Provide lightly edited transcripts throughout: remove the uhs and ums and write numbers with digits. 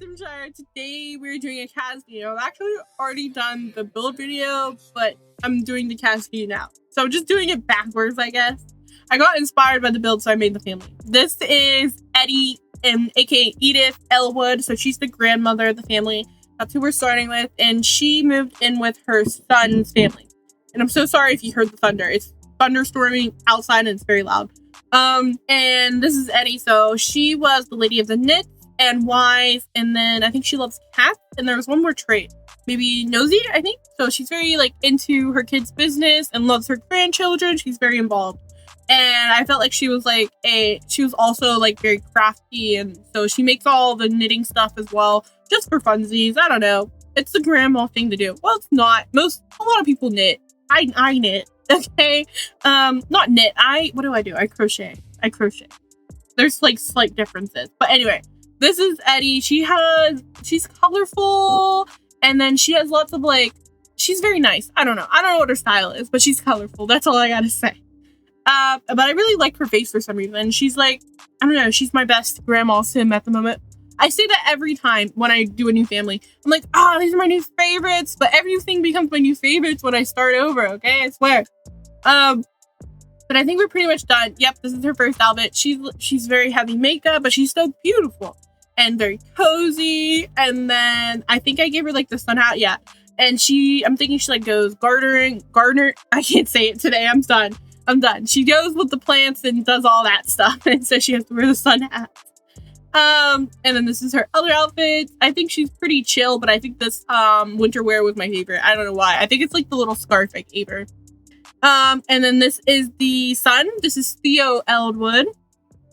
Simshire. Today we're doing a CAS video. I've actually already done the build video, but I'm doing the CAS video now. So I'm just doing it backwards, I guess. I got inspired by the build, so I made the family. This is Eddie, aka Edith Elwood. So she's the grandmother of the family. That's who we're starting with. And she moved in with her son's family. And I'm so sorry if you heard the thunder. It's thunderstorming outside and it's very loud. And this is Eddie. So she was the lady of the knits and wise, and then I think she loves cats, and there was one more trait, maybe nosy, I think. So she's very like into her kids' business and loves her grandchildren. She's very involved, and I felt like she was also like very crafty, and so she makes all the knitting stuff as well, just for funsies. I don't know, it's the grandma thing to do. Well, it's not. A lot of people knit. I knit. Okay, not knit. What do? I crochet. There's like slight differences, but anyway. This is Eddie. She's colorful, and then she has lots of she's very nice. I don't know what her style is, but she's colorful. That's all I gotta say. But I really like her face for some reason. She's I don't know, she's my best grandma sim at the moment. I say that every time when I do a new family. I'm like, these are my new favorites, but everything becomes my new favorites when I start over, okay? I swear. But I think we're pretty much done. Yep, this is her first outfit. She's very heavy makeup, but she's so beautiful and very cozy. And then I think I gave her the sun hat, yeah. And I'm thinking she goes gardener. I can't say it today. I'm done. She goes with the plants and does all that stuff, and so she has to wear the sun hat. And then this is her other outfit. I think she's pretty chill, but I think this winter wear was my favorite. I don't know why. I think it's the little scarf I gave her. And then this is the son. This is Theo Elwood,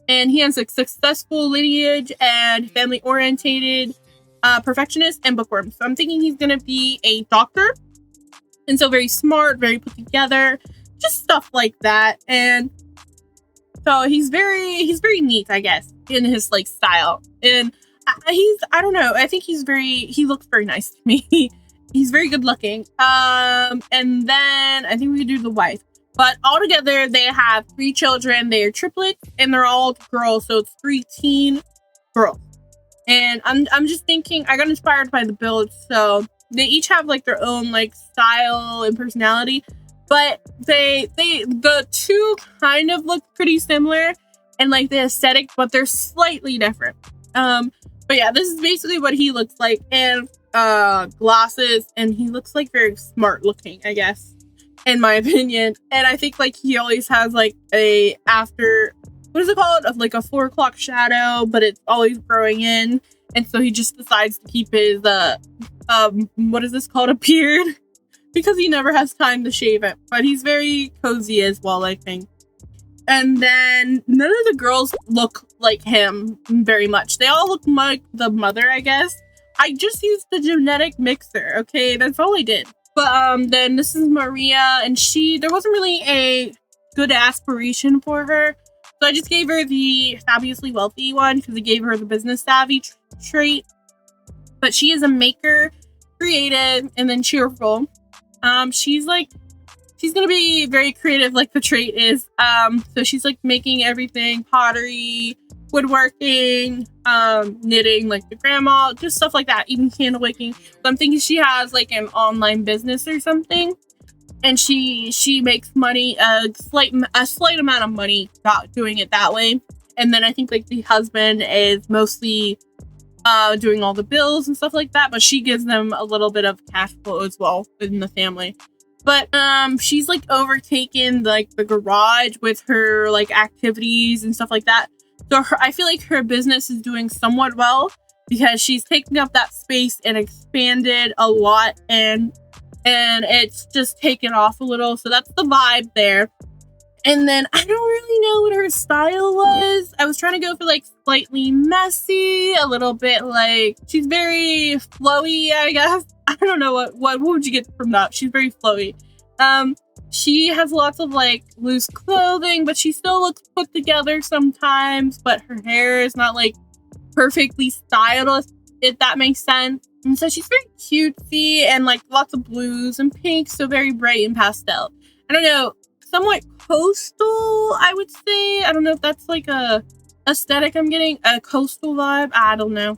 and he has a successful lineage and family-orientated, perfectionist and bookworm. So I'm thinking he's gonna be a doctor, and so very smart, very put together, just stuff like that. And so he's very neat, I guess, in his style. And I don't know. I think he looks very nice to me. He's very good looking. And then I think we could do the wife. But altogether, they have 3 children. They are triplets, and they're all girls. So it's 3 teen girls. And I'm just thinking, I got inspired by the build. So they each have their own style and personality. But the 2 kind of look pretty similar and the aesthetic, but they're slightly different. But yeah, this is basically what he looks like. And glasses, and he looks very smart looking, I guess, in my opinion. And I think he always has a after, what is it called, of a 4 o'clock shadow, but it's always growing in, and so he just decides to keep his what is this called, a beard, because he never has time to shave it. But he's very cozy as well, I think. And then none of the girls look like him very much. They all look like the mother, I guess. I just used the genetic mixer, okay? That's all I did. But then this is Maria, and there wasn't really a good aspiration for her. So I just gave her the fabulously wealthy one because it gave her the business savvy trait. But she is a maker, creative, and then cheerful. She's gonna be very creative like the trait is. So she's making everything, pottery, woodworking, knitting like the grandma, just stuff like that, even candle making. But I'm thinking she has an online business or something, and she makes money, a slight amount of money doing it that way. And then I think the husband is mostly doing all the bills and stuff like that, but she gives them a little bit of cash flow as well in the family. But she's overtaken the garage with her activities and stuff like that. So I feel her business is doing somewhat well because she's taking up that space and expanded a lot, and it's just taken off a little. So that's the vibe there. And then I don't really know what her style was. I was trying to go for slightly messy, a little bit she's very flowy, I guess. I don't know what would you get from that? She's very flowy. She has lots of loose clothing, but she still looks put together sometimes, but her hair is not perfectly styled, if that makes sense. And so she's very cutesy and lots of blues and pinks, so very bright and pastel. I don't know, somewhat coastal, I would say. I don't know if that's a aesthetic I'm getting, a coastal vibe. I don't know.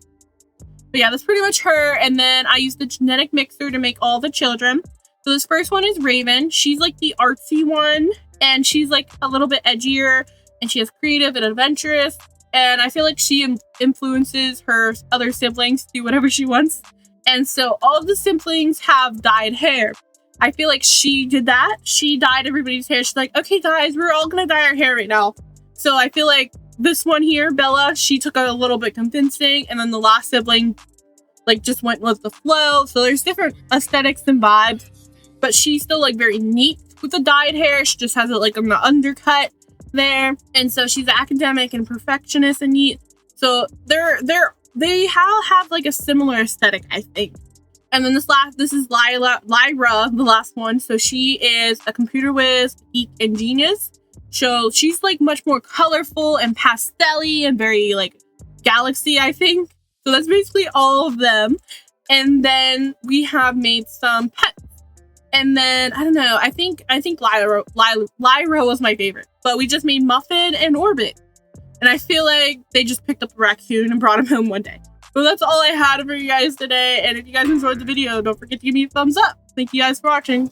But yeah, that's pretty much her. And then I used the genetic mixer to make all the children. So this first one is Raven. She's like the artsy one, and she's like a little bit edgier, and she is creative and adventurous. And I feel like she influences her other siblings to do whatever she wants. And so all of the siblings have dyed hair. I feel like she did that. She dyed everybody's hair. She's like, okay, guys, we're all gonna dye our hair right now. So I feel like this one here, Bella, she took a little bit convincing, and then the last sibling like just went with the flow. So there's different aesthetics and vibes, but she's still like very neat with the dyed hair. She just has it like on the undercut there, and so she's academic and perfectionist and neat. So they have like a similar aesthetic, I think. And then this is Lyra, the last one. So she is a computer whiz, geek, and genius. So she's like much more colorful and pastel-y and very like galaxy, I think. So that's basically all of them. And then we have made some pets. And then I don't know, I think Lyra was my favorite. But we just made Muffin and Orbit. And I feel like they just picked up a raccoon and brought him home one day. So that's all I had for you guys today. And if you guys enjoyed the video, don't forget to give me a thumbs up. Thank you guys for watching.